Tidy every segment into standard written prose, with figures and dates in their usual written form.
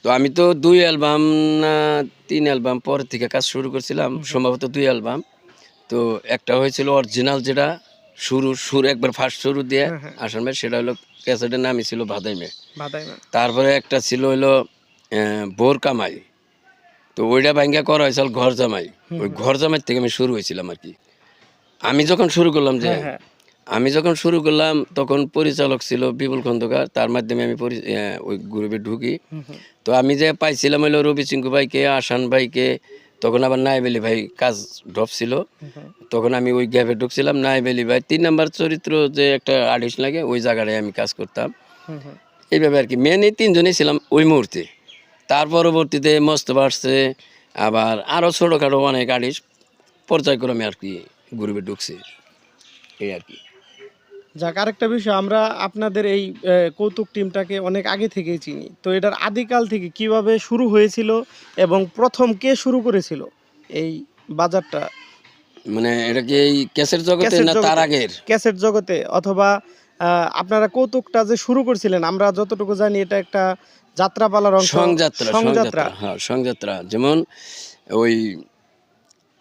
তো আমি তো ২ অ্যালবাম না ৩ অ্যালবাম পরের থেকে কাজ শুরু করছিলাম। সম্ভবত ২ অ্যালবাম। তো একটা হয়েছিল অরিজিনাল যেটা সুর একবার ফার্স্ট শুরু দিয়ে হ্যাঁ, হ্যাঁ। আসান ভাই সেটা হলো ক্যাসেটের নামই ছিল বাদাই মেয়ে। বাদাই মা। তারপরে একটা ছিল হইলো বোর কামাই। তো ওইটা ভাইঙ্গা করা হয়েছিল ঘর জামাই। ওই ঘর জামাই থেকে আমি শুরু হয়েছিলাম আরকি। আমি যখন শুরু করলাম যে হ্যাঁ, হ্যাঁ। আমি যখন শুরু করলাম তখন পরিচালক ছিল বিপুল খন্দকার। তার মাধ্যমে আমি ওই গ্রুপে ঢুকি। হুম, হুম। তো আমি যে পাইছিলাম হইলো রবি চিঙ্কু ভাইকে, আসান ভাইকে, তখন আবার নায়েব আলী ভাই কাজ ড্রপ ছিল। হুম, হুম। তখন আমি ওই গ্যাপে ঢুকছিলাম। নায়েব আলী ভাই ৩ নাম্বার চরিত্র যে একটা আর্টিস্ট লাগে ওই জায়গাটায় আমি কাজ করতাম। হুম, হুম। এইভাবে আরকি মেন এই ৩ জনই ছিলাম ওই মুহূর্তে। তার পরবর্তীতে মোস্তফা আসছে, আবার আরও ছোটখাটো অনেক আর্টিস্ট পর্যায়ক্রমে আরকি গ্রুপে ঢুকছে। এই আরকি। যাক, আরেকটা বিষয়, আমরা আপনাদের এই কৌতুক টিমটাকে অনেক আগে থেকেই চিনি। তো এটার আদিকাল থেকে কিভাবে শুরু হয়েছিল এবং প্রথম কে শুরু করেছিল এই বাজারটা? মানে এটা কি এই ক্যাসেট জগতে ক্যাসেট না তার জগতে, আগের? ক্যাসেট জগতে, অথবা আপনারা কৌতুকটা যে শুরু করছিলেন, আমরা যতটুকু জানি এটা একটা যাত্রাপালার অংশ, সংযাত্রা, সংযাত্রা। সংযাত্রা। হ্যাঁ, সংযাত্রা। যেমন ওই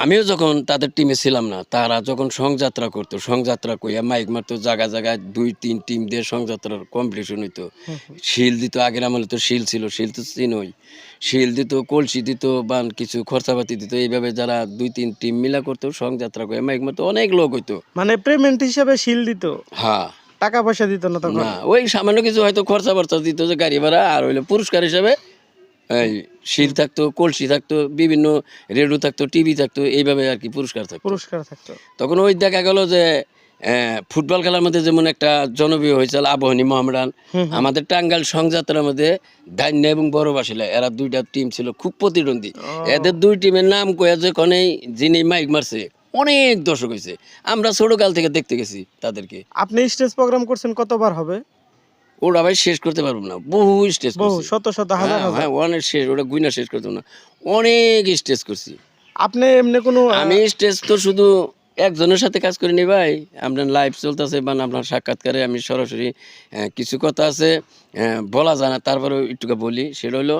আমিও যখন তাদের টিমে ছিলাম না, তারা যখন সংযাত্রা করতো, সংযাত্রা কইয়া মাইক মারতো জায়গায়, জায়গায় ২-৩ টিম দিয়ে সংযাত্রার কম্পিটিশন হইতো। হুম, হুম। শিল দিত, আগের আমলে তো শিল ছিল, শিল তো চিনোই। শিল দিত, কলসি দিত বা কিছু খরচাপাতি দিত। এইভাবে যারা ২-৩ টিম মিলা করতো, সংযাত্রা কইয়া মাইক মারতো, অনেক লোক হইতো। মানে পেমেন্ট হিসাবে শিল দিত, হ্যাঁ। টাকা পয়সা দিত না তখন? না, ওই সামান্য কিছু হয়তো খরচা-বর্চা দিত যে গাড়ি ভাড়া আর হইলো পুরস্কার হিসাবে এই শিল হুম। থাকতো, কলসি থাকতো, বিভিন্ন রেডিও থাকতো, টিভি থাকতো, এইভাবে আরকি পুরস্কার থাকতো। পুরস্কার থাকতো। তখন ওই দেখা গেল যে ফুটবল খেলার মধ্যে যেমন একটা জনপ্রিয় হয়েছিল আবাহনী মোহামেডান, হুম, হুম। আমাদের টাঙ্গাইল সংযাত্রার মধ্যে দাইন্যা এবং বড় বাসিলা এরা ২ টা টিম ছিল খুব প্রতিদ্বন্দ্বী। এদের ও, ২ টিমের নাম কইয়া যখনই যিনি মাইক মারছে অনেক দর্শক হইছে। আমরা ছোটকাল থেকে দেখতে গেছি তাদেরকে। আপনি স্টেজ প্রোগ্রাম করছেন কতবার হবে? ওটা ভাই শেষ করতে পারবো না। বহু স্টেজ বহু, করছি। শত শত, হাজার হ্যাঁ, হাজার। হ্যাঁ, অনেক শেষ ওটা গুইনা শেষ করতে পারবো না। অনেক স্টেজ করছি। আপনি এমনি কোনো আমি স্টেজ তো শুধু একজনের সাথে কাজ করিনি ভাই। আপনার লাইভ চলতেছে বা আপনার সাক্ষাৎকারে আমি সরাসরি কিছু কথা আছে বলা যায় না তারপরেও একটুকে বলি। সেটা হইলো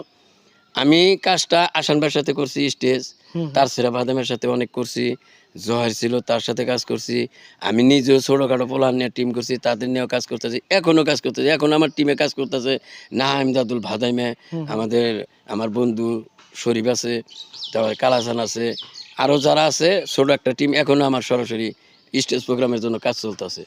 আমি কাজটা আসান ভাইয়ের সাথে করছি স্টেজ। হুম, হুম। তারসিরা বাদামের সাথে অনেক করছি। জহের ছিল তার সাথে কাজ করছি। আমি নিজেও ছোটখাটো পোলার নিয়ে টিম করছি। তাদের নিয়েও কাজ করতেছি। এখনো কাজ করতেছি। এখন আমার টিমে কাজ করতেছে নাহাম দাদুল ভাদাইমে, হুম, হুম। আমার বন্ধু শরীফ আছে, তারপরে কালাচান আছে। আরও যারা আছে ছোট একটা টিম এখনো আমার সরাসরি স্টেজ প্রোগ্রামের জন্য কাজ চলতেছে।